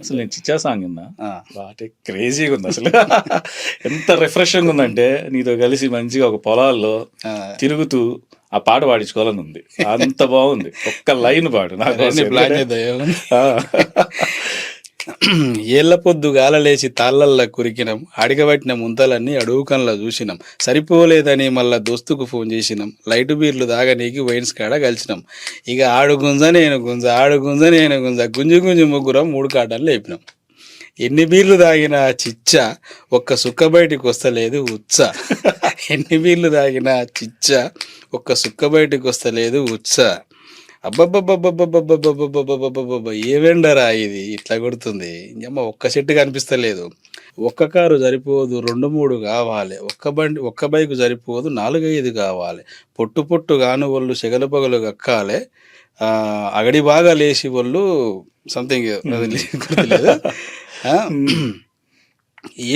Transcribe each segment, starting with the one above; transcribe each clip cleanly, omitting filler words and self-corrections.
అసలు నేను చిచ్చా సాంగ్ విన్నా, ఆ, వాటి క్రేజీగా ఉంది అసలు. ఎంత రిఫ్రెషింగ్ ఉందంటే నీతో కలిసి మంచిగా ఒక పొలాల్లో ఆ, తిరుగుతూ ఆ పాట పాడించుకోవాలని ఉంది. అంత బాగుంది. ఒక్క లైన్ పాడు నాకు రండి ప్లాన్ చేద్దాం ఏముంది. ఏళ్ల పొద్దు గాలలేసి తాళ్ళల్లా కురికినాం, అడిగబట్టిన ముంతలన్నీ అడుగుకల్లా చూసినాం, సరిపోలేదని మళ్ళా దోస్తుకు ఫోన్ చేసినాం, లైట్ బీర్లు దాగనీకి వైన్స్ కాడ కలిసినాం, ఇక ఆడు గుంజ నేను గుంజ, ఆడు గుంజ నేను గుంజ, గుంజు గుంజు ముగ్గురం 3 కాటాలు లేపినాం. ఎన్ని బీర్లు తాగినా చిచ్చ, ఒక్క సుక్క బయటికి వస్తలేదు ఉచ్చ. ఎన్ని బీర్లు తాగినా చిచ్చ, ఒక్క సుక్క బయటికి వస్తలేదు ఉచ్చ. అబ్బబ్బబ్బబ్బబ్బబ్బబ్బబ్బబ్బబ్బబ్బబ్బబ్బ ఏమేండరా ఇది ఇట్లా కొడుతుంది. ఇంకమ్మ ఒక్క చెట్టు కనిపిస్తలేదు. ఒక్క కారు సరిపోదు 2-3 కావాలి, ఒక్క బైకు సరిపోదు 4-5 కావాలి, పొట్టు పొట్టు గాను వాళ్ళు సెగలు పగలు కక్కాలే, అగడి బాగా లేచి వాళ్ళు సంథింగ్ గుర్తులేదు.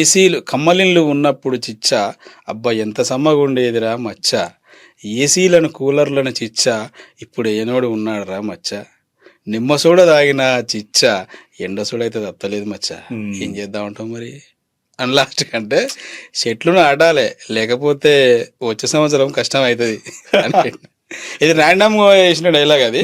ఏసీలు కమ్మలిన్లు ఉన్నప్పుడు చిచ్చ, అబ్బా ఎంత సమ్మగుండేదిరా మచ్చ, ఏసీలను కూలర్లను చిచ్చ, ఇప్పుడు ఏనోడు ఉన్నాడు రా మచ్చ, నిమ్మ సోడ తాగిన చిచ్చ, ఎండ సోడ అయితే తప్పలేదు మచ్చ, ఏం చేద్దాం అంటాం మరి అని లాస్ట్ కంటే చెట్లు నాటాలే, లేకపోతే వచ్చే సంవత్సరం కష్టం అవుతుంది. ఇది ర్యాండమ్ గా వేసిన డైలాగ్ అది,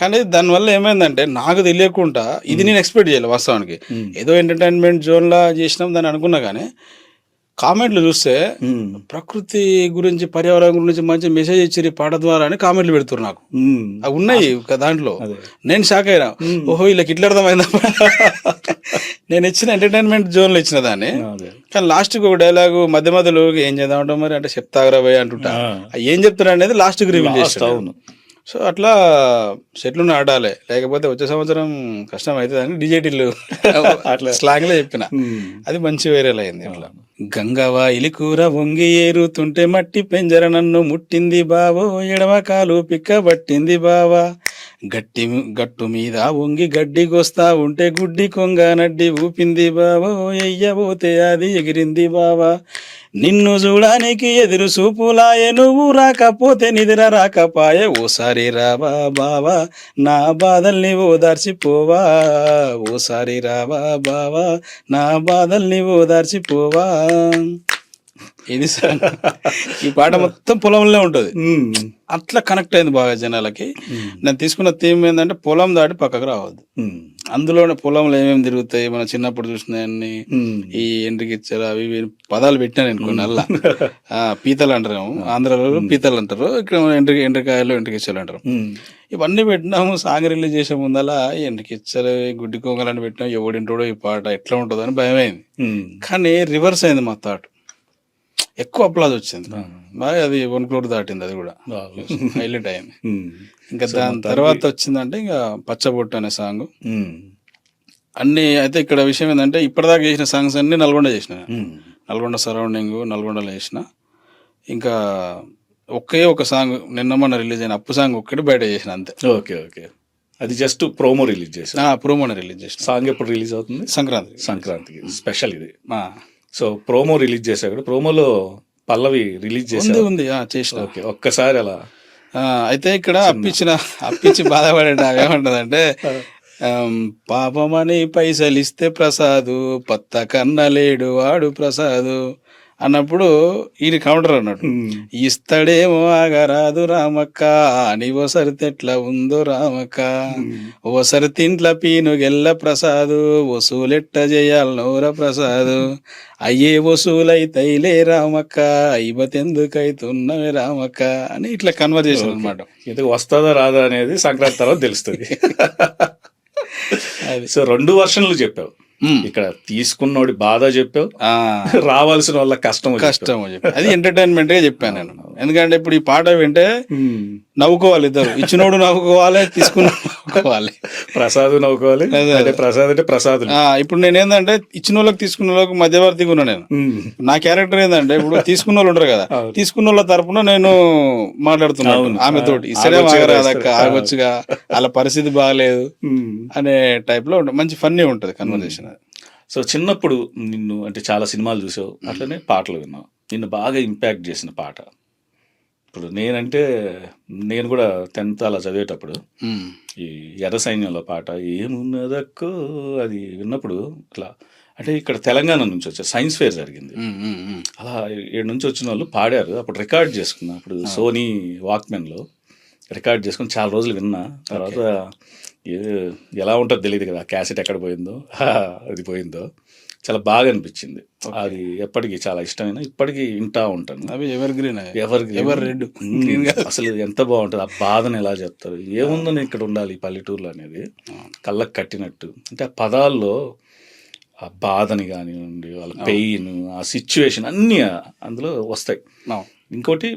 కానీ దానివల్ల ఏమైందంటే నాకు తెలియకుండా ఇది నేను ఎక్స్పెక్ట్ చేయాలి వాస్తవానికి. ఏదో ఎంటర్టైన్మెంట్ జోన్ లా చేసినాం దాన్ని అనుకున్నా, కానీ కామెంట్లు చూస్తే ప్రకృతి గురించి పర్యావరణం గురించి మంచి మెసేజ్ ఇచ్చి పాట ద్వారా అని కామెంట్లు పెడుతున్నారు నాకు. అవి ఉన్నాయి దాంట్లో. నేను షాక్ అయినా, ఓహో వీళ్ళకి ఇట్లా అర్థమైందా. నేను ఇచ్చిన ఎంటర్టైన్మెంట్ జోన్లో ఇచ్చిన దాన్ని, కానీ లాస్ట్కి ఒక డైలాగు మధ్య మధ్యలో ఏం చేద్దామంటాం మరి అంటే చెప్తాగరా భయ్ అంటుంటా, ఏం చెప్తారు అనేది లాస్ట్కి రివీల్ చేస్తాను. సో అట్లా చెట్లు నాటాలి, లేకపోతే వచ్చే సంవత్సరం కష్టం అవుతుంది అని డిజేటీలు అట్లా స్లాంగ్లో చెప్పిన. అది మంచి వైరల్ అయింది. అట్లా గంగవా ఇలికూర వంగి ఏరుతుంటే మట్టి పెంజర నన్ను ముట్టింది బావో, ఎడమ కాలు పిక్క పట్టింది బావా, గట్టు మీద వంగి గడ్డికొస్తా ఉంటే గుడ్డి కొంగ నడ్డి ఊపింది బావో, ఎయ్యబోతే అది ఎగిరింది బావా, నిన్ను చూడానికి ఎదురు చూపులాయే, నువ్వు రాకపోతే నిద్ర రాకపాయే, ఓసారి రావా బావా నా బాధల్ని ఓదార్చిపోవా, ఓసారి రావా బావా నా బాధల్ని ఓదార్చిపోవా. ఇది ఈ పాట మొత్తం పొలంలో ఉంటుంది. అట్లా కనెక్ట్ అయింది బాగా జనాలకి. నేను తీసుకున్న థీమ్ ఏంటంటే పొలం దాటి పక్కకు రావద్దు. అందులోనే పొలంలో ఏమేమి తిరుగుతాయి మనం చిన్నప్పుడు చూసినాయన్ని, ఈ ఎండ్రికిచ్చలు అవి పదాలు పెట్టినా నేను కొన్ని. అల్లా పీతలు అంటారు, ఆంధ్రలో పీతలు అంటారు, ఇక్కడ ఎండ్రికాయలు ఎండ్రికిచ్చలు అంటారు. ఇవన్నీ పెట్టినాము. సాంగ్ రిలీజ్ చేసే ముందలా ఎండ్రికిచ్చలు గుడ్డి కొంగలని పెట్టినాం, ఎవడింటోడో ఈ పాట ఎట్లా ఉంటుందో అని భయమైంది. కానీ రివర్స్ అయింది మా థాట్, ఎక్కువ అప్లాజ్ వచ్చింది బాగా. అది 1 crore దాటింది, అది కూడా హైలైట్ అయింది. ఇంకా దాని తర్వాత వచ్చిందంటే ఇంకా పచ్చబొట్టు అనే సాంగ్. అన్ని అయితే ఇక్కడ విషయం ఏంటంటే ఇప్పటిదాకా చేసిన సాంగ్స్ అన్ని నల్గొండ చేసిన, నల్గొండ సరౌండింగ్ నల్గొండలో చేసిన. ఇంకా ఒక సాంగ్ నిన్న మొన్న రిలీజ్ అయిన అప్పు సాంగ్ ఒక్కటి బయట చేసిన అంతే. ఓకే ఓకే, అది జస్ట్ ప్రోమో రిలీజ్ చేసిన. ప్రోమోని రిలీజ్ చేసిన. సాంగ్ ఎప్పుడు రిలీజ్ అవుతుంది? సంక్రాంతికి స్పెషల్ ఇది. సో ప్రోమో రిలీజ్ చేశాడు, ప్రోమోలో పల్లవి రిలీజ్ చేసి ఉంది చేసిన. ఓకే, ఒక్కసారి అలా. అయితే ఇక్కడ అప్పించి బాధపడే ఏమంటదంటే, పాపమని పైసలు ఇస్తే ప్రసాదు, పత్త కన్నలేడు వాడు ప్రసాదు అన్నప్పుడు ఈయన కౌంటర్ అన్నాడు, ఇస్తాడేమో ఆగరాదు రామక్క, అని ఓసరి తెట్ల ఉందో రామక్క, ఓసరి తింట్ల పీను గెల్ల ప్రసాదు, వసూలెట్ట చేయాలి నోర ప్రసాదు, అయ్యే వసూలైతైలే రామక్క, అయిబతెందుకైతున్నవే రామక్క అని ఇట్లా కన్వర్జేషన్ అనమాట. ఇది వస్తుందా రాదా అనేది సంక్రాంతి తర్వాత తెలుస్తుంది. సో 2 వర్షన్లు చెప్పావు, ఇక్కడ తీసుకున్నోడి బాధ చెప్పావు, రావాల్సిన వాళ్ళ కష్టం చెప్పావు. అది ఎంటర్టైన్మెంట్ గా చెప్పాను నేను. ఎందుకంటే ఇప్పుడు ఈ పాట వింటే నవ్వుకోవాలి ఇద్దరు, ఇచ్చినోడు నవ్వుకోవాలి, తీసుకున్నోడు నవ్వుకోవాలి, ప్రసాద్ నవ్వుకోవాలి. ప్రసాద్ అంటే ప్రసాద్. ఇప్పుడు నేను ఏంటంటే ఇచ్చిన వాళ్ళకి తీసుకున్న వాళ్ళకి మధ్యవర్తిగా ఉన్నా నేను. నా క్యారెక్టర్ ఏంటంటే ఇప్పుడు తీసుకున్న వాళ్ళు ఉంటారు కదా, తీసుకున్న వాళ్ళ తరపున నేను మాట్లాడుతున్నాను ఆమె తోటి, ఇసరే ఆగరాదక్క ఆగొచ్చుగా, వాళ్ళ పరిస్థితి బాగాలేదు అనే టైప్ లో మంచి ఫన్నీ ఉంటది కన్వర్జేషన్. సో చిన్నప్పుడు నిన్ను అంటే చాలా సినిమాలు చూసావు, అట్లనే పాటలు విన్నావు, నిన్ను బాగా ఇంపాక్ట్ చేసిన పాట ఇప్పుడు నేను కూడా 10th అలా చదివేటప్పుడు ఈ ఎర్ర సైన్యంలో పాట ఏమున్నదక్కో అది విన్నప్పుడు ఇట్లా అంటే ఇక్కడ తెలంగాణ నుంచి వచ్చారు, సైన్స్ ఫేర్ జరిగింది, అలా 7 నుంచి వచ్చిన వాళ్ళు పాడారు. అప్పుడు రికార్డ్ చేసుకున్నా, అప్పుడు సోనీ వాక్మెన్లో రికార్డ్ చేసుకుని చాలా రోజులు విన్నా. తర్వాత ఎలా ఉంటుందో తెలియదు కదా, క్యాసెట్ ఎక్కడ పోయిందో అది పోయిందో, చాలా బాగా అనిపించింది. అది ఎప్పటికీ చాలా ఇష్టమైన, ఇప్పటికీ వింటా ఉంటాను. అవి ఎవర్ గ్రీన్ రెడ్ అసలు ఎంత బాగుంటుంది. ఆ బాధను ఎలా చెప్తారు, ఏముందని ఇక్కడ ఉండాలి ఈ పల్లెటూరులో అనేది కళ్ళకు కట్టినట్టు. అంటే ఆ పదాల్లో ఆ బాధని కానివ్వండి, వాళ్ళ పెయిన్, ఆ సిచ్యువేషన్ అన్నీ అందులో వస్తాయి. ఇంకోటి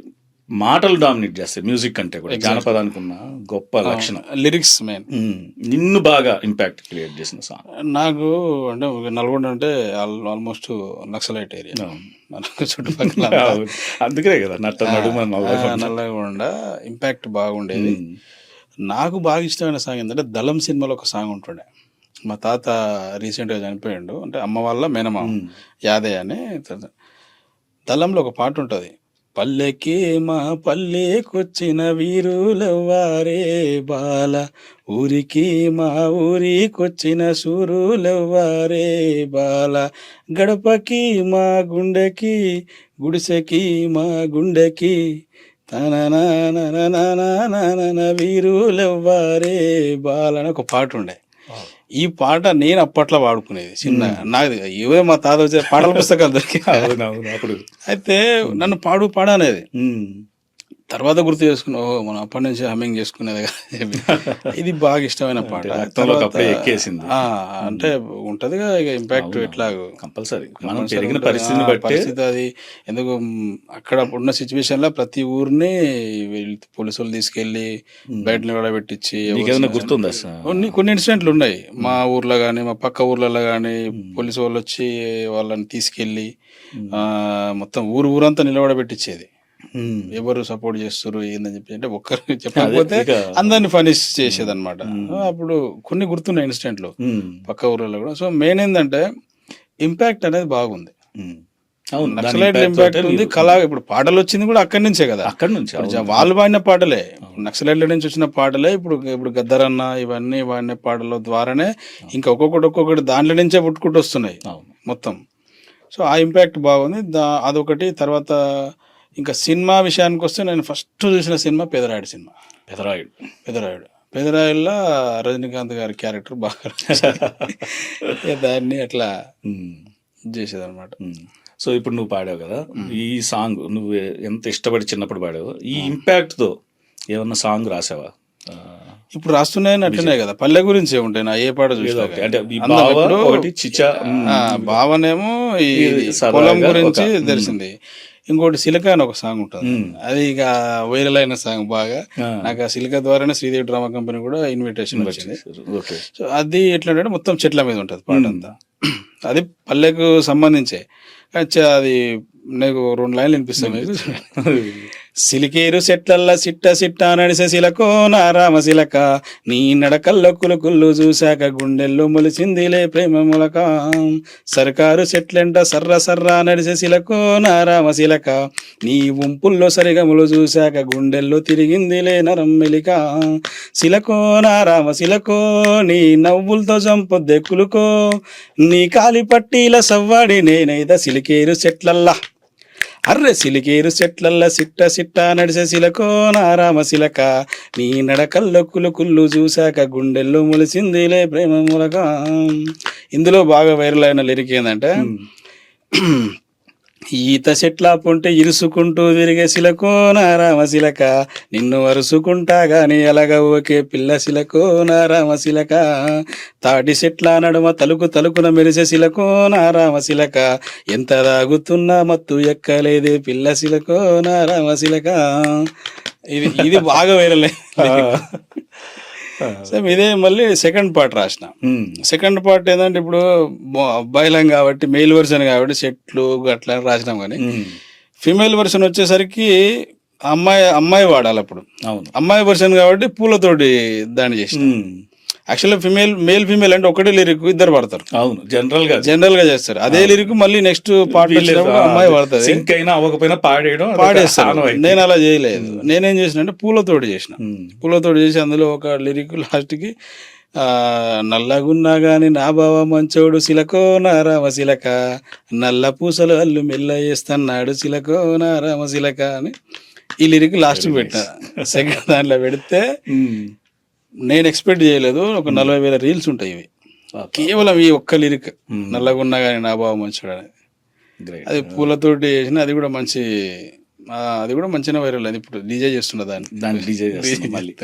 మాటలు డామినేట్ చేస్తాయి మ్యూజిక్ అంటే కూడా. జానపదానికి ఉన్న గొప్ప లక్షణం లిరిక్స్ మెయిన్. నిన్ను బాగా ఇంపాక్ట్ క్రియేట్ చేసిన సాంగ్ నాకు అంటే నల్గొండ అంటే ఆల్మోస్ట్ నక్సలైట్ ఏరియా మనకు చుట్టుపక్కల, అందుకే కదా నల్లగొండ ఇంపాక్ట్ బాగుండేది. నాకు బాగా ఇష్టమైన సాంగ్ ఏంటంటే దళం సినిమాలో ఒక సాంగ్ ఉంటుండే. మా తాత రీసెంట్గా చనిపోయాడు, అంటే అమ్మ వాళ్ళ మేనమా యాదయ్య అని. దళంలో ఒక పాట ఉంటుంది, పల్లెకి మా పల్లెకొచ్చిన వీరులవ్వారే బాల, ఊరికి మా ఊరికొచ్చిన సూరులవ్వారే బాల, గడపకి మా గుండెకి గుడిసెకి మా గుండెకి తన వీరులవ్వారే బాల అని ఒక పాట ఉండే. ఈ పాట నేను అప్పట్లో వాడుకునేది చిన్న, నాకు ఇవే మా తాత వచ్చే పాటల పుస్తకాలు దొరికి. అయితే నన్ను పాడనేది. తర్వాత గుర్తు చేసుకున్నా, ఓహో మనం అప్పటి నుంచి హమ్మింగ్ చేసుకునేది కదా. ఇది బాగా ఇష్టమైన పాట. అంటే ఉంటదిగా ఇక ఇంపాక్ట్ ఎట్లా కంపల్సరీ పరిస్థితి అది. ఎందుకు అక్కడ ఉన్న సిచ్యువేషన్ లో ప్రతి ఊరిని పోలీసులు తీసుకెళ్లి బయట నిలబెట్టించి గుర్తుందా? కొన్ని ఇన్సిడెంట్లు ఉన్నాయి మా ఊర్లో గానీ, మా పక్క ఊర్లలో గానీ. పోలీసు వాళ్ళు వచ్చి వాళ్ళని తీసుకెళ్లి మొత్తం ఊరంతా నిలబడబెట్టించేది. ఎవరు సపోర్ట్ చేస్తారు ఏందని చెప్పి, అంటే ఒక్కరు చెప్పకపోతే అందరిని పనిష్ చేసేది అనమాట. అప్పుడు కొన్ని గుర్తున్న ఇన్సిడెంట్లు పక్క ఊర్లలో కూడా. సో మెయిన్ ఏంటంటే ఇంపాక్ట్ అనేది బాగుంది. నక్సలైట్ ఇంపాక్ట్ ఉంది. ఇప్పుడు పాటలు వచ్చింది కూడా అక్కడి నుంచే కదా, అక్కడి నుంచి వాళ్ళు పాడిన పాటలే, నక్సలైట్ల నుంచి వచ్చిన పాటలే. ఇప్పుడు గద్దరన్న ఇవన్నీ పాడిన పాటల ద్వారానే ఇంకా ఒక్కొక్కటి దాంట్లో నుంచే పుట్టుకుంటూ వస్తున్నాయి మొత్తం. సో ఆ ఇంపాక్ట్ బాగుంది. అదొకటి. తర్వాత ఇంకా సినిమా విషయానికి వస్తే నేను ఫస్ట్ చూసిన సినిమా పెదరాయుడులో రజనీకాంత్ గారి క్యారెక్టర్ బాగా దాన్ని అట్లా చేసేది అనమాట. సో ఇప్పుడు నువ్వు పాడావు కదా, ఈ సాంగ్ నువ్వు ఎంత ఇష్టపడి చిన్నప్పుడు పాడావు, ఈ ఇంపాక్ట్ తో ఏమన్నా సాంగ్ రాసావా? ఇప్పుడు రాస్తున్నాయని అట్లనే కదా, పల్లె గురించి ఉంటాయి నా ఏ పాట చూసా. భావనేమో ఈ పొలం గురించి తెలిసింది. ఇంకోటి సిలిక అని ఒక సాంగ్ ఉంటుంది, అది ఇక వైరల్ అయిన సాంగ్ బాగా. నాకు ఆ సిలిక ద్వారానే శ్రీదేవి డ్రామా కంపెనీ కూడా ఇన్విటేషన్ వచ్చింది. సో అది ఎట్లా అంటే మొత్తం చెట్ల మీద ఉంటుంది పాట అంతా. అది పల్లెకు సంబంధించే. అది నీకు 2 లైన్లు వినిపిస్తాను మీకు. సిలికేరు చెట్లల్లా సిట్ట నడిసే సిలకో నా రామ సిలక, నీ నడకల్లో కులుకుళ్ళు చూశాక గుండెల్లో మొలిసిందిలే ప్రేమ ములక, సర్కారు చెట్లెంట సర్రా నడిసే సిలకో నా రామ సిలక, నీ ఉంపుల్లో సరిగములు చూశాక గుండెల్లో తిరిగిందిలే నరం మెలిక, సిలకో నా రామ సిలకో నీ నవ్వులతో చంపొద్దే కులుకో, నీ కాలి పట్టీల సవ్వాడి నేనైదా సిలికేరు చెట్లల్లా, అర్రె సిలికేరు చెట్లల్లా సిట్ట నడిసే సిలకో నా రామ సిలక, నీ నడకల్లో కులుకుళ్ళు చూశాక గుండెల్లో మొలిసిందిలే ప్రేమ మూలక. ఇందులో బాగా వైరల్ అయిన లిరిక్ ఏంటంటే, ఈత చెట్ల పొంటే ఇరుసుకుంటూ తిరిగే సిలకో నా రామ సిలక, నిన్ను వరుసుకుంటా గాని ఎలాగ ఓకే పిల్ల సిలకో నా రామ సిలక, తాటి చెట్ల నడుమ తలుకున మెరిసే సిలకో నా రామ సిలక, ఎంత దాగుతున్నా మత్తు ఎక్కలేదే పిల్ల సిలకో నా రామ సిలక. ఇది బాగా వైరల్. సో ఇదే మళ్ళీ సెకండ్ పార్ట్ రాసిన. సెకండ్ పార్ట్ ఏంటంటే, ఇప్పుడు అబ్బాయిలం కాబట్టి మెయిల్ వర్షన్ కాబట్టి చెట్లు అట్లా రాసినాం, కానీ ఫీమేల్ వర్షన్ వచ్చేసరికి అమ్మాయి వాడాలి. అప్పుడు అమ్మాయి వర్షన్ కాబట్టి పూలతోటి దాన్ని చేసిన. యాక్చువల్గా మేల్ ఫీమేల్ అంటే ఒకటే లిరిక్ ఇద్దరు పడతారు, అవును జనరల్ గా జనరల్ గా చేస్తారు. అదే లిరిక్ మళ్ళీ నెక్స్ట్ పార్ట్ వచ్చినప్పుడు అమ్మాయి పడుతుంది, సింక్ అయినా అవ్వకపోయినా పాడేయడం అదొక పాడేస్తారు. ఆనవాయితీ. నేను అలా చేయలేదు. నేనేం చేసిన అంటే పూలతోటి చేసిన. పూలతోటి చేసి అందులో ఒక లిరిక్ లాస్ట్కి నల్లగున్నా గాని నా బావ మంచోడు సిలకో నా రామ సిలక, నల్ల పూసలు అల్లు మెల్ల వేస్తన్నాడు సిలకో నా రామ సిలక అని ఈ లిరిక్ లాస్ట్ పెట్టిన. సెకండ్ దాంట్లో పెడితే నేను ఎక్స్పెక్ట్ చేయలేదు, ఒక 40,000 రీల్స్ ఉంటాయి ఇవి కేవలం ఈ ఒక్క లిరిక్, నల్లగున్నా కానీ నా బావ మంచోడు అని. Great. అది పూలతోటి చేసిన, అది కూడా మంచి, అది కూడా మంచిగా వైరల్ అది. ఇప్పుడు డీజే చేస్తున్న దాన్ని దాన్ని డిజైన్ చేస్తాం మళ్ళీ